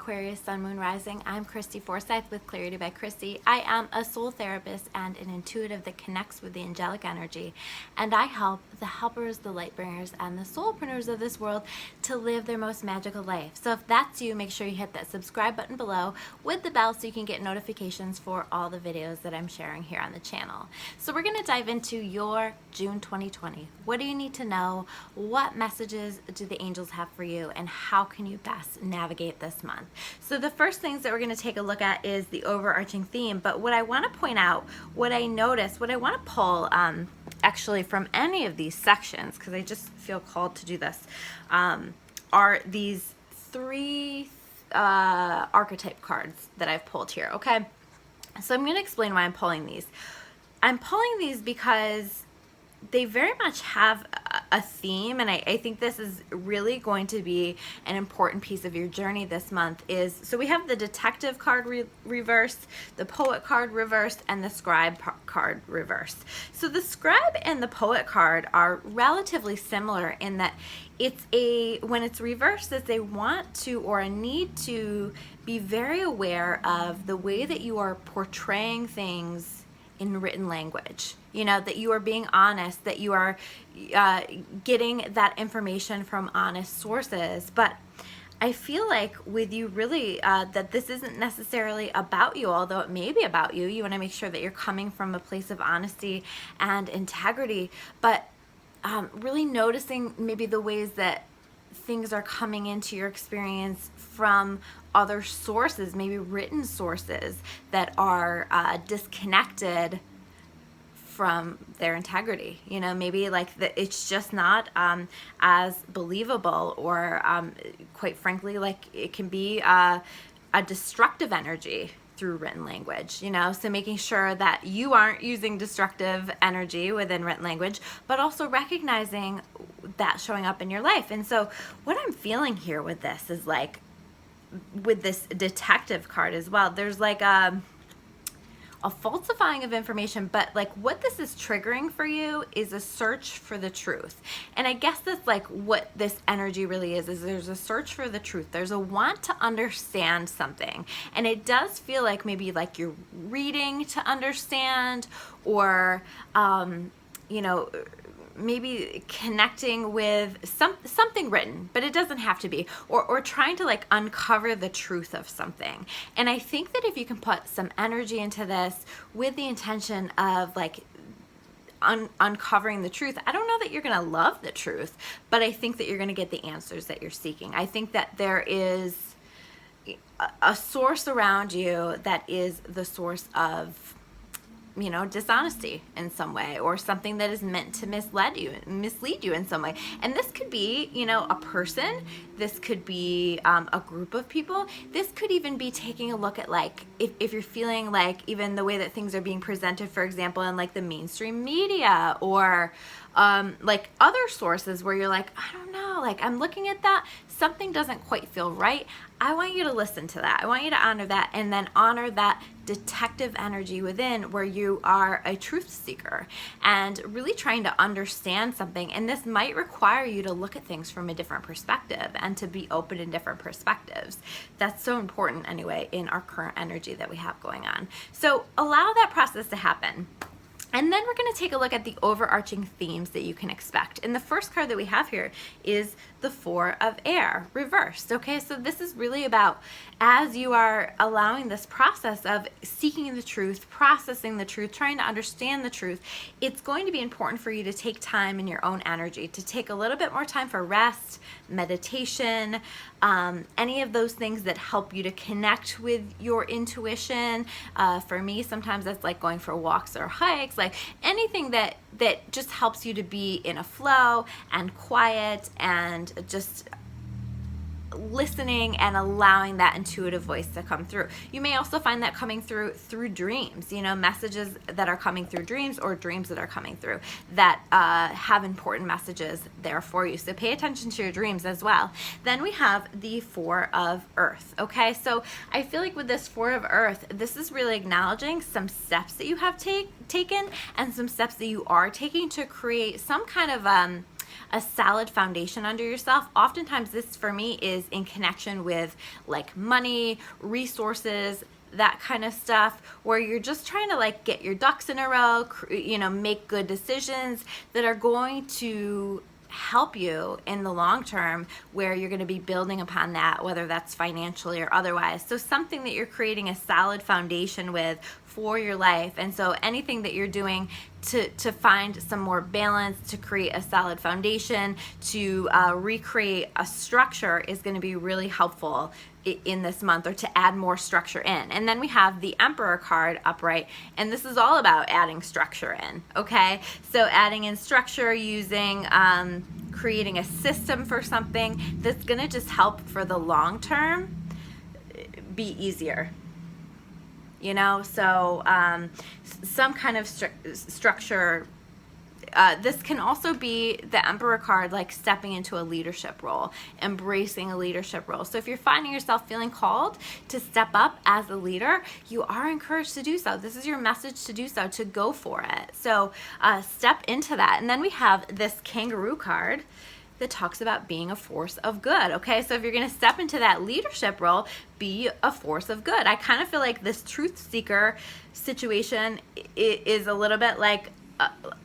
Aquarius, Sun, Moon, Rising. I'm Christy Forsyth with Clarity by Christy. I am a soul therapist and an intuitive that connects with the angelic energy, and I help the helpers, the light bringers, and the soulpreneurs of this world to live their most magical life. So if that's you, make sure you hit that subscribe button below with the bell so you can get notifications for all the videos that I'm sharing here on the channel. So we're going to dive into your June 2020. What do you need to know? What messages do the angels have for you, and how can you best navigate this month? So the first things that we're going to take a look at is the overarching theme. But what I want to point out, what I noticed, what I want to pull actually from any of these sections, because I just feel called to do this, are these three archetype cards that I've pulled here. Okay, so I'm going to explain why I'm pulling these. I'm pulling these because they very much have a theme, and I think this is really going to be an important piece of your journey this month. So we have the detective card reversed, the poet card reversed, and the scribe card reversed. So the scribe and the poet card are relatively similar in that when it's reversed, it's a want to or a need to be very aware of the way that you are portraying things in written language. You know, that you are being honest, that you are getting that information from honest sources. But I feel like with you really that this isn't necessarily about you, although it may be about you. You want to make sure that you're coming from a place of honesty and integrity, but really noticing maybe the ways that things are coming into your experience from other sources, maybe written sources that are disconnected from their integrity. You know, maybe like it's just not as believable, or quite frankly, like it can be a destructive energy through written language, you know. So making sure that you aren't using destructive energy within written language, but also recognizing that showing up in your life. And so what I'm feeling here with this is like, with this detective card as well, there's like a falsifying of information, but like what this is triggering for you is a search for the truth. And I guess that's like what this energy really is there's a search for the truth. There's a want to understand something. And it does feel like maybe like you're reading to understand, or, you know, maybe connecting with something written, but it doesn't have to be, or trying to like uncover the truth of something. And I think that if you can put some energy into this with the intention of like uncovering the truth, I don't know that you're gonna love the truth, but I think that you're gonna get the answers that you're seeking. I think that there is a source around you that is the source of, you know, dishonesty in some way, or something that is meant to mislead you in some way. And this could be, you know, a person, this could be a group of people, this could even be taking a look at like, if you're feeling like even the way that things are being presented, for example, in like the mainstream media, or like other sources where you're like, I don't know, like I'm looking at that, something doesn't quite feel right. I want you to listen to that. I want you to honor that, and then honor that detective energy within, where you are a truth seeker and really trying to understand something. And this might require you to look at things from a different perspective and to be open in different perspectives. That's so important anyway in our current energy that we have going on. So allow that process to happen. And then we're going to take a look at the overarching themes that you can expect. And the first card that we have here is the Four of Air reversed. Okay, so this is really about, as you are allowing this process of seeking the truth, processing the truth, trying to understand the truth, it's going to be important for you to take time in your own energy, to take a little bit more time for rest, meditation, any of those things that help you to connect with your intuition. For me, sometimes that's like going for walks or hikes, like anything that just helps you to be in a flow and quiet and just listening and allowing that intuitive voice to come through. You may also find that coming through dreams, you know, messages that are coming through dreams, or dreams that are coming through that have important messages there for you. So pay attention to your dreams as well. Then we have the Four of Earth. Okay, so I feel like with this Four of Earth, this is really acknowledging some steps that you have taken and some steps that you are taking to create some kind of a solid foundation under yourself. Oftentimes this for me is in connection with like money, resources, that kind of stuff, where you're just trying to like get your ducks in a row, you know, make good decisions that are going to help you in the long term, where you're going to be building upon that, whether that's financially or otherwise. So something that you're creating a solid foundation with for your life. And so anything that you're doing to find some more balance, to create a solid foundation, to recreate a structure is going to be really helpful in this month, or to add more structure in. And then we have the Emperor card upright, and this is all about adding structure in, okay? So adding in structure, using creating a system for something that's gonna just help for the long term be easier, you know? So some kind of structure. This can also be the Emperor card, like stepping into a leadership role, embracing a leadership role. So if you're finding yourself feeling called to step up as a leader, you are encouraged to do so. This is your message to do so, to go for it. So step into that. And then we have this Kangaroo card that talks about being a force of good. Okay, so if you're going to step into that leadership role, be a force of good. I kind of feel like this truth seeker situation is a little bit like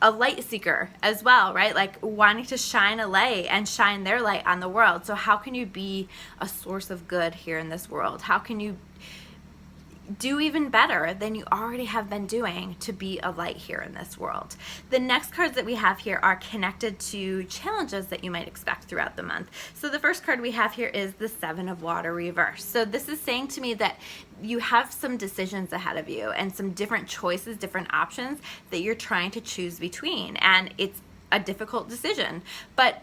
a light seeker as well, right? Like wanting to shine a light and shine their light on the world. So how can you be a source of good here in this world? How can you do even better than you already have been doing to be a light here in this world? The next cards that we have here are connected to challenges that you might expect throughout the month. So the first card we have here is the Seven of Water reverse. So this is saying to me that you have some decisions ahead of you and some different choices, different options that you're trying to choose between. And it's a difficult decision. But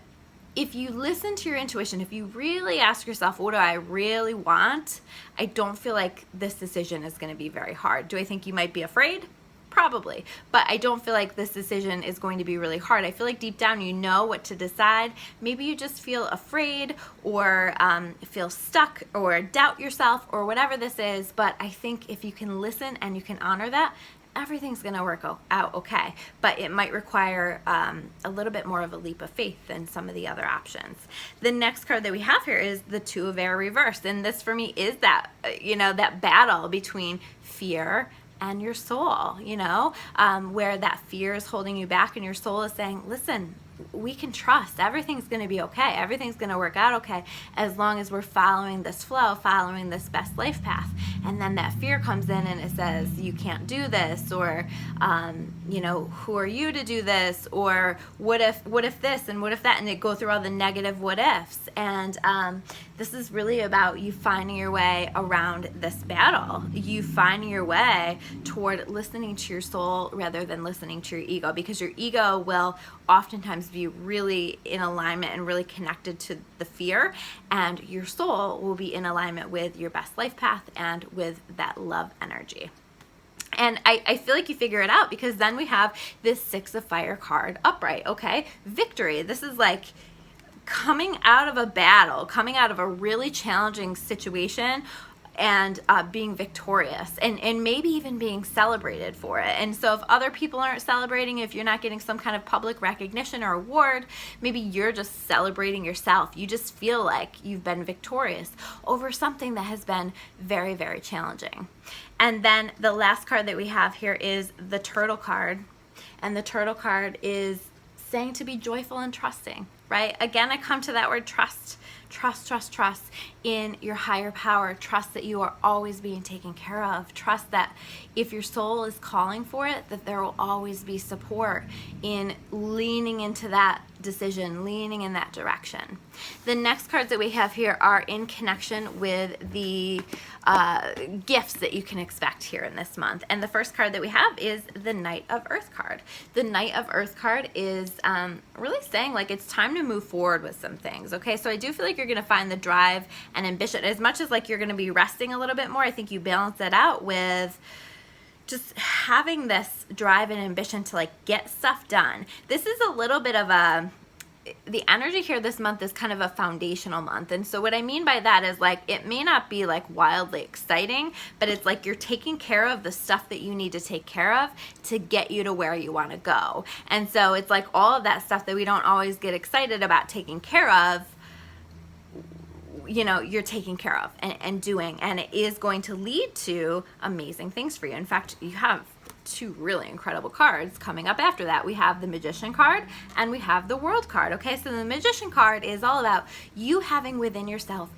if you listen to your intuition, if you really ask yourself, what do I really want? I don't feel like this decision is going to be very hard. Do I think you might be afraid? Probably. But I don't feel like this decision is going to be really hard. I feel like deep down you know what to decide. Maybe you just feel afraid, or feel stuck, or doubt yourself, or whatever this is. But I think if you can listen and you can honor that, everything's going to work out okay. But it might require a little bit more of a leap of faith than some of the other options. The next card that we have here is the Two of Air reversed. And this for me is that, you know, that battle between fear and your soul, you know, where that fear is holding you back and your soul is saying, listen, we can trust everything's going to be okay. Everything's going to work out okay as long as we're following this flow, following this best life path. And then that fear comes in and it says, you can't do this, or, you know, who are you to do this? Or what if this and what if that? And it go through all the negative what ifs. And this is really about you finding your way around this battle. You finding your way toward listening to your soul rather than listening to your ego, because your ego will oftentimes be really in alignment and really connected to the fear, and your soul will be in alignment with your best life path and with that love energy. And I feel like you figure it out, because then we have this Six of Fire card upright, okay? Victory. This is like coming out of a battle, coming out of a really challenging situation, and being victorious, and maybe even being celebrated for it. And so if other people aren't celebrating, if you're not getting some kind of public recognition or award, maybe you're just celebrating yourself. You just feel like you've been victorious over something that has been very, very challenging. And then the last card that we have here is the Turtle card. And the Turtle card is saying to be joyful and trusting, right? Again, I come to that word trust. Trust in your higher power. Trust that you are always being taken care of. Trust that if your soul is calling for it, that there will always be support in leaning into that decision, leaning in that direction. The next cards that we have here are in connection with the gifts that you can expect here in this month. And the first card that we have is the Knight of Earth card. The Knight of Earth card is really saying like it's time to move forward with some things. Okay, so I do feel like you're going to find the drive and ambition. As much as like you're going to be resting a little bit more, I think you balance it out with just having this drive and ambition to like get stuff done. This is a little bit of a the energy here this month is kind of a foundational month. And so what I mean by that is, like, it may not be like wildly exciting, but it's like you're taking care of the stuff that you need to take care of to get you to where you want to go. And so it's like all of that stuff that we don't always get excited about taking care of, you know, you're taking care of and doing, and it is going to lead to amazing things for you. In fact, you have two really incredible cards coming up after that. We have the Magician card and we have the World card. Okay, so the Magician card is all about you having within yourself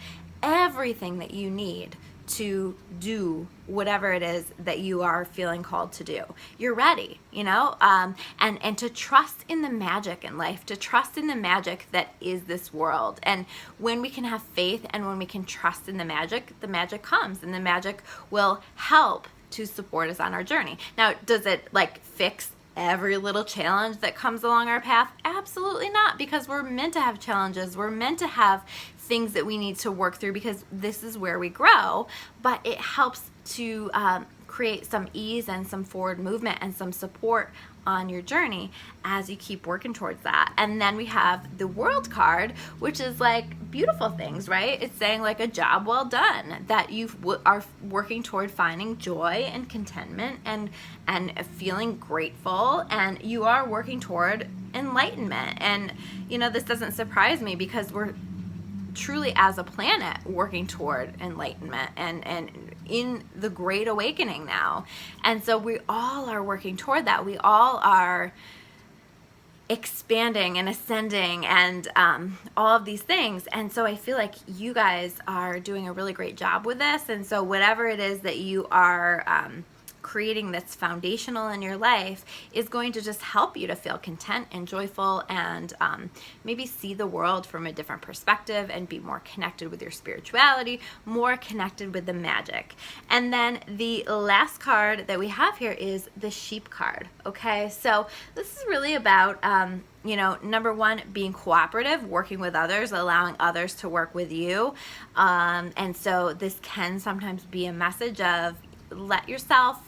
everything that you need to do whatever it is that you are feeling called to do. You're ready, you know, and to trust in the magic in life, to trust in the magic that is this world. And when we can have faith and when we can trust in the magic comes, and the magic will help to support us on our journey. Now, does it like fix every little challenge that comes along our path? Absolutely not, because we're meant to have challenges. We're meant to have things that we need to work through, because this is where we grow. But it helps to create some ease and some forward movement and some support on your journey as you keep working towards that. And then we have the World card, which is like beautiful things, right? It's saying like a job well done, that you are working toward finding joy and contentment and feeling grateful, and you are working toward enlightenment. And you know, this doesn't surprise me, because we're truly, as a planet, working toward enlightenment and in the Great Awakening now. And so we all are working toward that. We all are expanding and ascending and all of these things. And so I feel like you guys are doing a really great job with this. And so whatever it is that you are creating that's foundational in your life is going to just help you to feel content and joyful, and maybe see the world from a different perspective and be more connected with your spirituality, more connected with the magic. And then the last card that we have here is the Sheep card. Okay, so this is really about you know, number one, being cooperative, working with others, allowing others to work with you. And so this can sometimes be a message of let yourself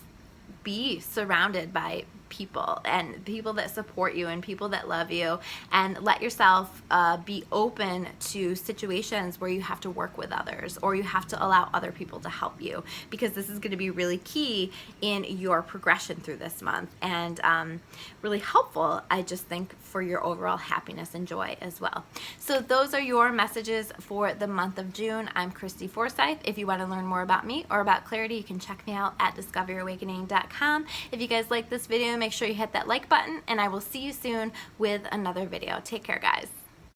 be surrounded by people, and people that support you and people that love you, and let yourself be open to situations where you have to work with others or you have to allow other people to help you, because this is going to be really key in your progression through this month, and really helpful, I just think, for your overall happiness and joy as well. So those are your messages for the month of June. I'm Christy Forsyth. If you want to learn more about me or about clarity, you can check me out at discoverawakening.com. If you guys like this video, make sure you hit that like button, and I will see you soon with another video. Take care, guys.